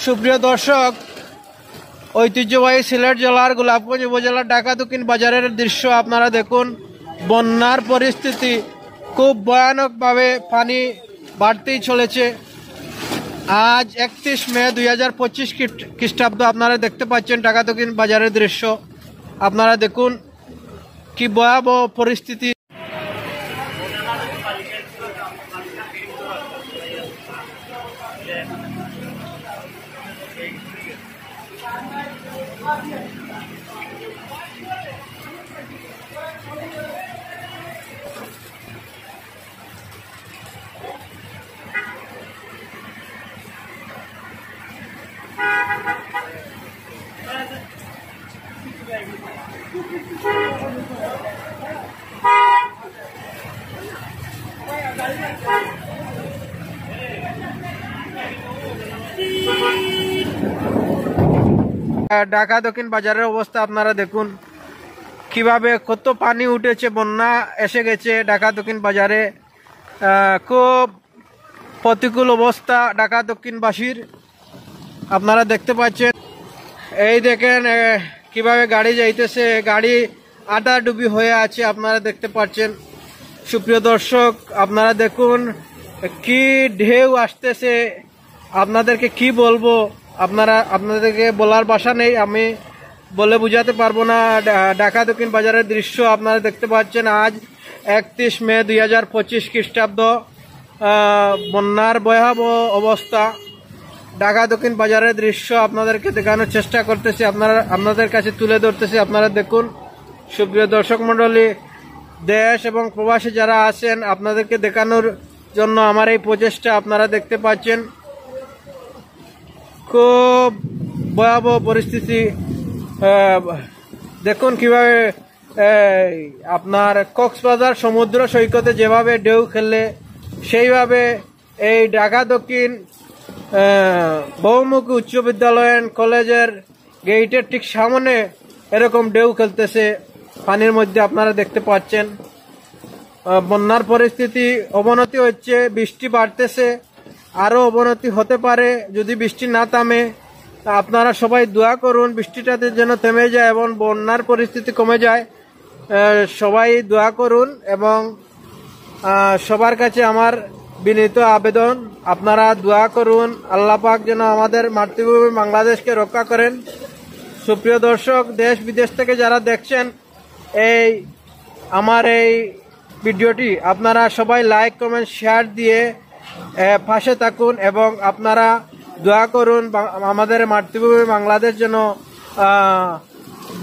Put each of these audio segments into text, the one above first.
সুপ্রিয় দর্শক, ঐতিহ্যবাহী সিলেট জেলার গোলাপগঞ্জ উপজেলার ঢাকা দক্ষিণ বাজারের দৃশ্য আপনারা দেখুন। বন্যার পরিস্থিতি খুব ভয়ানকভাবে পানি বাড়তেই চলেছে। আজ 31 মে 2025 খ্রিস্টাব্দ আপনারা দেখতে পাচ্ছেন ঢাকা দক্ষিণ বাজারের দৃশ্য। আপনারা দেখুন কি ভয়াবহ পরিস্থিতি। ঢাকা দক্ষিণ বাজারের অবস্থা আপনারা দেখুন কিভাবে কত পানি উঠেছে, বন্যা এসে গেছে ঢাকা দক্ষিণ বাজারে। খুব প্রতিকূল অবস্থা ঢাকা দক্ষিণবাসীর আপনারা দেখতে পাচ্ছেন। এই দেখেন কিভাবে গাড়ি যাইতেছে, গাড়ি আধা ডুবি হয়ে আছে আপনারা দেখতে পাচ্ছেন। সুপ্রিয় দর্শক, আপনারা দেখুন কি ঢেউ আসতেছে, আপনাদেরকে কি বলবো, আপনাদেরকে বলার ভাষা নেই, আমি বলে বুঝাতে পারবো না। ঢাকা দক্ষিণ বাজারের দৃশ্য আপনারা দেখতে পাচ্ছেন। আজ 31 মে 2025 খ্রিস্টাব্দ। বন্যার ভয়াবহ অবস্থা ঢাকা দক্ষিণ বাজারের দৃশ্য আপনাদেরকে দেখানোর চেষ্টা করতেছি, আপনাদের কাছে তুলে ধরতেছি। আপনারা দেখুন সুপ্রিয় দর্শক মণ্ডলী, দেশ এবং প্রবাসী যারা আছেন আপনাদেরকে দেখানোর জন্য আমার এই প্রচেষ্টা আপনারা দেখতে পাচ্ছেন। খুব ভয়াবহ পরিস্থিতি। দেখুন কিভাবে আপনার কক্সবাজার সমুদ্র সৈকতে যেভাবে ঢেউ খেললে সেইভাবে এই ঢাকা দক্ষিণ বহুমুখী উচ্চ বিদ্যালয় কলেজের গেটের ঠিক সামনে এরকম ঢেউ খেলতেছে পানির মধ্যে আপনারা দেখতে পাচ্ছেন। বন্যার পরিস্থিতি অবনতি হচ্ছে, বৃষ্টি বাড়তেছে, আরো অবনতি হতে পারে যদি বৃষ্টি না থামে। আপনারা সবাই দোয়া করুন বৃষ্টিটাতে যেন থেমে যায় এবং বন্যার পরিস্থিতি কমে যায়। সবাই দোয়া করুন এবং সবার কাছে আমার বিনীত আবেদন, আপনারা দোয়া করুন আল্লাহ পাক যেন আমাদের মাতৃভূমি বাংলাদেশকে রক্ষা করেন। সুপ্রিয় দর্শক, দেশ বিদেশ থেকে যারা দেখছেন আমার এই ভিডিওটি, আপনারা সবাই লাইক কমেন্ট শেয়ার দিয়ে পাশে থাকুন এবং আপনারা দোয়া করুন আমাদের মাতৃভূমি বাংলাদেশ যেন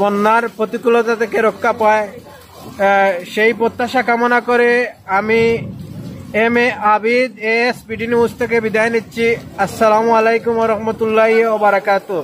বন্যার প্রতিকূলতা থেকে রক্ষা পায়। সেই প্রত্যাশা কামনা করে আমি এম.এ. আবিদ ASPD নিউজ থেকে বিদায় নিচ্ছি। আসসালামু আলাইকুম ওয়া রাহমাতুল্লাহি ওয়া বারাকাতুহু।